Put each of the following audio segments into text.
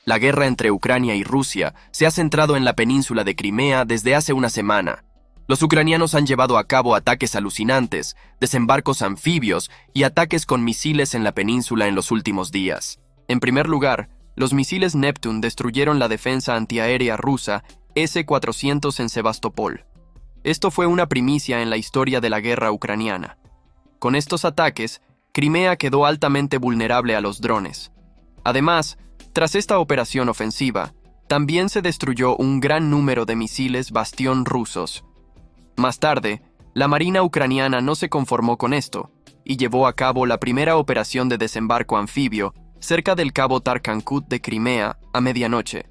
La guerra entre Ucrania y Rusia se ha centrado en la península de Crimea desde hace una semana. Los ucranianos han llevado a cabo ataques alucinantes, desembarcos anfibios y ataques con misiles en la península en los últimos días. En primer lugar, los misiles Neptune destruyeron la defensa antiaérea rusa S-400 en Sebastopol. Esto fue una primicia en la historia de la guerra ucraniana. Con estos ataques, Crimea quedó altamente vulnerable a los drones. Además, tras esta operación ofensiva, también se destruyó un gran número de misiles Bastión rusos. Más tarde, la Marina ucraniana no se conformó con esto y llevó a cabo la primera operación de desembarco anfibio cerca del cabo Tarkankut de Crimea a medianoche.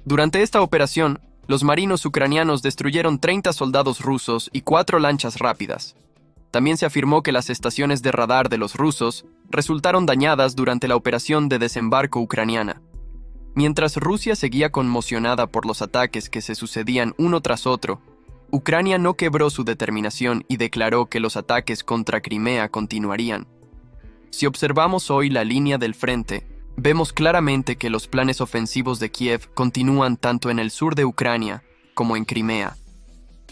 Durante esta operación, los marinos ucranianos destruyeron 30 soldados rusos y 4 lanchas rápidas. También se afirmó que las estaciones de radar de los rusos resultaron dañadas durante la operación de desembarco ucraniana. Mientras Rusia seguía conmocionada por los ataques que se sucedían uno tras otro, Ucrania no quebró su determinación y declaró que los ataques contra Crimea continuarían. Si observamos hoy la línea del frente, vemos claramente que los planes ofensivos de Kiev continúan tanto en el sur de Ucrania como en Crimea.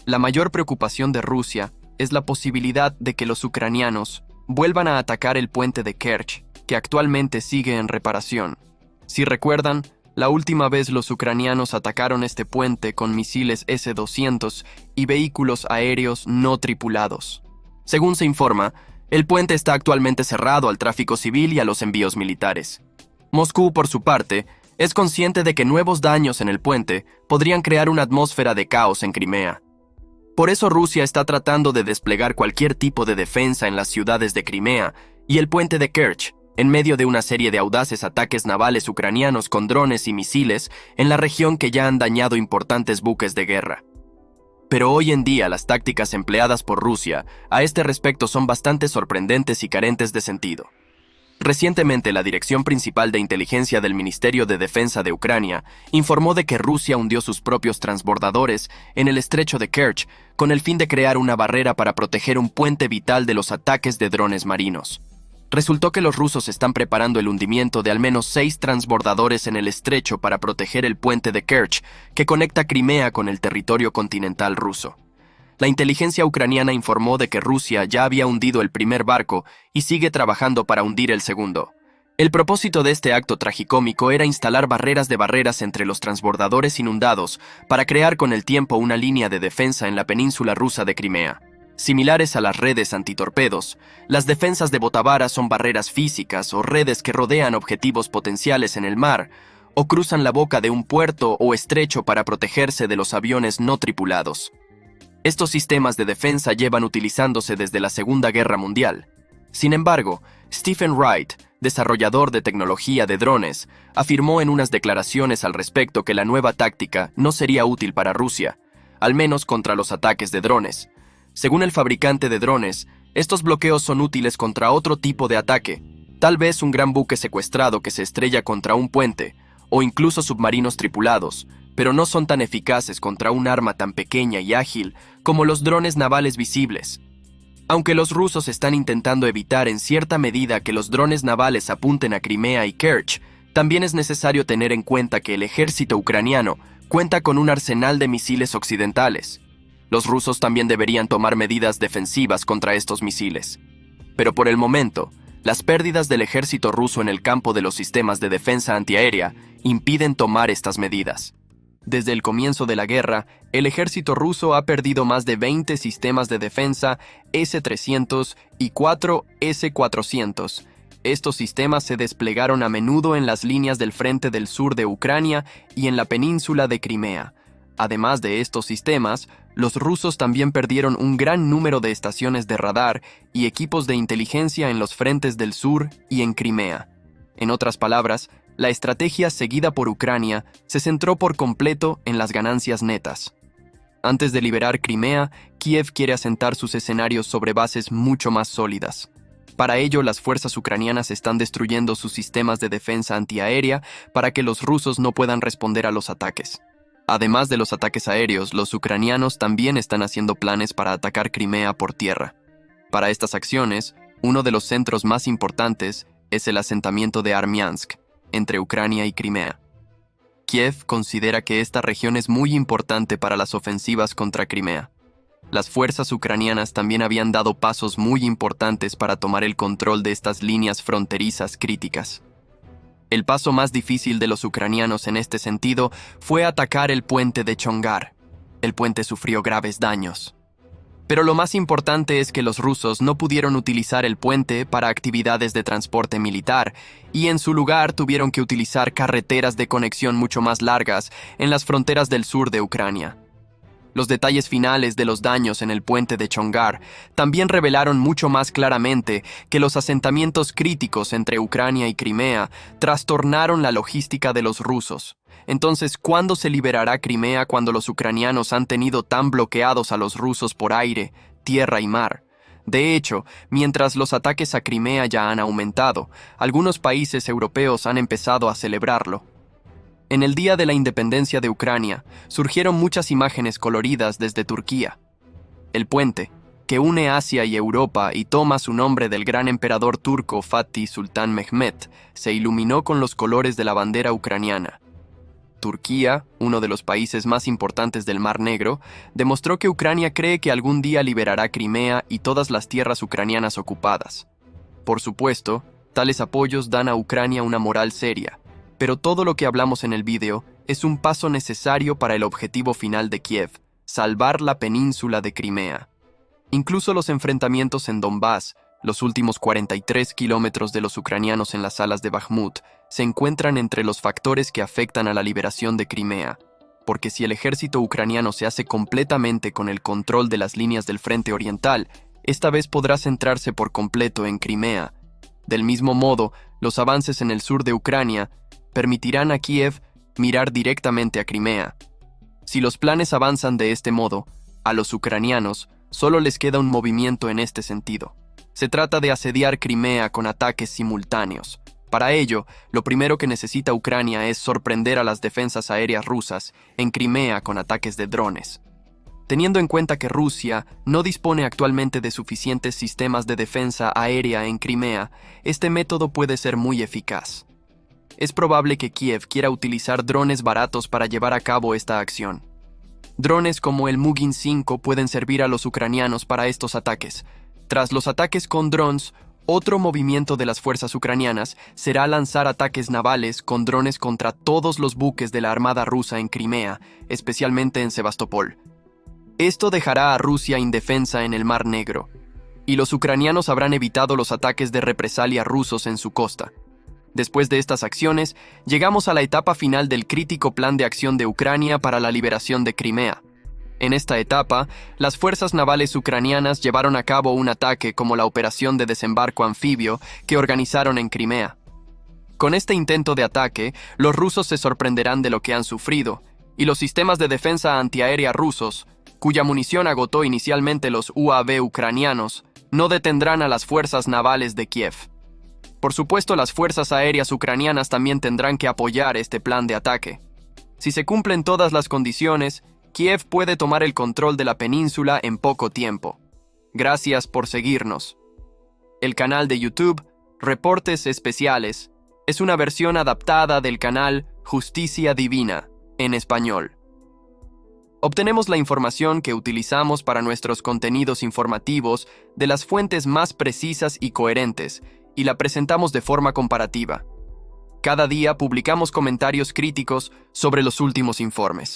La mayor preocupación de Rusia es la posibilidad de que los ucranianos vuelvan a atacar el puente de Kerch, que actualmente sigue en reparación. Si recuerdan, la última vez los ucranianos atacaron este puente con misiles S-200 y vehículos aéreos no tripulados. Según se informa, el puente está actualmente cerrado al tráfico civil y a los envíos militares. Moscú, por su parte, es consciente de que nuevos daños en el puente podrían crear una atmósfera de caos en Crimea. Por eso Rusia está tratando de desplegar cualquier tipo de defensa en las ciudades de Crimea y el puente de Kerch, en medio de una serie de audaces ataques navales ucranianos con drones y misiles en la región que ya han dañado importantes buques de guerra. Pero hoy en día las tácticas empleadas por Rusia a este respecto son bastante sorprendentes y carentes de sentido. Recientemente, la Dirección Principal de Inteligencia del Ministerio de Defensa de Ucrania informó de que Rusia hundió sus propios transbordadores en el estrecho de Kerch con el fin de crear una barrera para proteger un puente vital de los ataques de drones marinos. Resultó que los rusos están preparando el hundimiento de al menos 6 transbordadores en el estrecho para proteger el puente de Kerch que conecta Crimea con el territorio continental ruso. La inteligencia ucraniana informó de que Rusia ya había hundido el primer barco y sigue trabajando para hundir el segundo. El propósito de este acto tragicómico era instalar barreras entre los transbordadores inundados para crear con el tiempo una línea de defensa en la península rusa de Crimea. Similares a las redes antitorpedos, las defensas de Botavara son barreras físicas o redes que rodean objetivos potenciales en el mar o cruzan la boca de un puerto o estrecho para protegerse de los aviones no tripulados. Estos sistemas de defensa llevan utilizándose desde la Segunda Guerra Mundial. Sin embargo, Stephen Wright, desarrollador de tecnología de drones, afirmó en unas declaraciones al respecto que la nueva táctica no sería útil para Rusia, al menos contra los ataques de drones. Según el fabricante de drones, estos bloqueos son útiles contra otro tipo de ataque, tal vez un gran buque secuestrado que se estrella contra un puente, o incluso submarinos tripulados, pero no son tan eficaces contra un arma tan pequeña y ágil como los drones navales visibles. Aunque los rusos están intentando evitar en cierta medida que los drones navales apunten a Crimea y Kerch, también es necesario tener en cuenta que el ejército ucraniano cuenta con un arsenal de misiles occidentales. Los rusos también deberían tomar medidas defensivas contra estos misiles. Pero por el momento, las pérdidas del ejército ruso en el campo de los sistemas de defensa antiaérea impiden tomar estas medidas. Desde el comienzo de la guerra, el ejército ruso ha perdido más de 20 sistemas de defensa S-300 y 4 S-400. Estos sistemas se desplegaron a menudo en las líneas del frente del sur de Ucrania y en la península de Crimea. Además de estos sistemas, los rusos también perdieron un gran número de estaciones de radar y equipos de inteligencia en los frentes del sur y en Crimea. En otras palabras, la estrategia seguida por Ucrania se centró por completo en las ganancias netas. Antes de liberar Crimea, Kiev quiere asentar sus escenarios sobre bases mucho más sólidas. Para ello, las fuerzas ucranianas están destruyendo sus sistemas de defensa antiaérea para que los rusos no puedan responder a los ataques. Además de los ataques aéreos, los ucranianos también están haciendo planes para atacar Crimea por tierra. Para estas acciones, uno de los centros más importantes es el asentamiento de Armiansk, entre Ucrania y Crimea. Kiev considera que esta región es muy importante para las ofensivas contra Crimea. Las fuerzas ucranianas también habían dado pasos muy importantes para tomar el control de estas líneas fronterizas críticas. El paso más difícil de los ucranianos en este sentido fue atacar el puente de Chongar. El puente sufrió graves daños. Pero lo más importante es que los rusos no pudieron utilizar el puente para actividades de transporte militar y en su lugar tuvieron que utilizar carreteras de conexión mucho más largas en las fronteras del sur de Ucrania. Los detalles finales de los daños en el puente de Chongar también revelaron mucho más claramente que los asentamientos críticos entre Ucrania y Crimea trastornaron la logística de los rusos. Entonces, ¿cuándo se liberará Crimea cuando los ucranianos han tenido tan bloqueados a los rusos por aire, tierra y mar? De hecho, mientras los ataques a Crimea ya han aumentado, algunos países europeos han empezado a celebrarlo. En el Día de la Independencia de Ucrania, surgieron muchas imágenes coloridas desde Turquía. El puente, que une Asia y Europa y toma su nombre del gran emperador turco Fatih Sultan Mehmet, se iluminó con los colores de la bandera ucraniana. Turquía, uno de los países más importantes del Mar Negro, demostró que Ucrania cree que algún día liberará Crimea y todas las tierras ucranianas ocupadas. Por supuesto, tales apoyos dan a Ucrania una moral seria, pero todo lo que hablamos en el vídeo es un paso necesario para el objetivo final de Kiev, salvar la península de Crimea. Incluso los enfrentamientos en Donbass, los últimos 43 kilómetros de los ucranianos en las salas de Bakhmut, se encuentran entre los factores que afectan a la liberación de Crimea, porque si el ejército ucraniano se hace completamente con el control de las líneas del frente oriental, esta vez podrá centrarse por completo en Crimea. Del mismo modo, los avances en el sur de Ucrania permitirán a Kiev mirar directamente a Crimea. Si los planes avanzan de este modo, a los ucranianos solo les queda un movimiento en este sentido. Se trata de asediar Crimea con ataques simultáneos. Para ello, lo primero que necesita Ucrania es sorprender a las defensas aéreas rusas en Crimea con ataques de drones. Teniendo en cuenta que Rusia no dispone actualmente de suficientes sistemas de defensa aérea en Crimea, este método puede ser muy eficaz. Es probable que Kiev quiera utilizar drones baratos para llevar a cabo esta acción. Drones como el Mugin 5 pueden servir a los ucranianos para estos ataques. Tras los ataques con drones, otro movimiento de las fuerzas ucranianas será lanzar ataques navales con drones contra todos los buques de la Armada rusa en Crimea, especialmente en Sebastopol. Esto dejará a Rusia indefensa en el Mar Negro, y los ucranianos habrán evitado los ataques de represalia rusos en su costa. Después de estas acciones, llegamos a la etapa final del crítico plan de acción de Ucrania para la liberación de Crimea. En esta etapa, las fuerzas navales ucranianas llevaron a cabo un ataque como la operación de desembarco anfibio que organizaron en Crimea. Con este intento de ataque, los rusos se sorprenderán de lo que han sufrido, y los sistemas de defensa antiaérea rusos, cuya munición agotó inicialmente los UAV ucranianos, no detendrán a las fuerzas navales de Kiev. Por supuesto, las fuerzas aéreas ucranianas también tendrán que apoyar este plan de ataque. Si se cumplen todas las condiciones, Kiev puede tomar el control de la península en poco tiempo. Gracias por seguirnos. El canal de YouTube, Reportes Especiales, es una versión adaptada del canal Justicia Divina, en español. Obtenemos la información que utilizamos para nuestros contenidos informativos de las fuentes más precisas y coherentes, y la presentamos de forma comparativa. Cada día publicamos comentarios críticos sobre los últimos informes.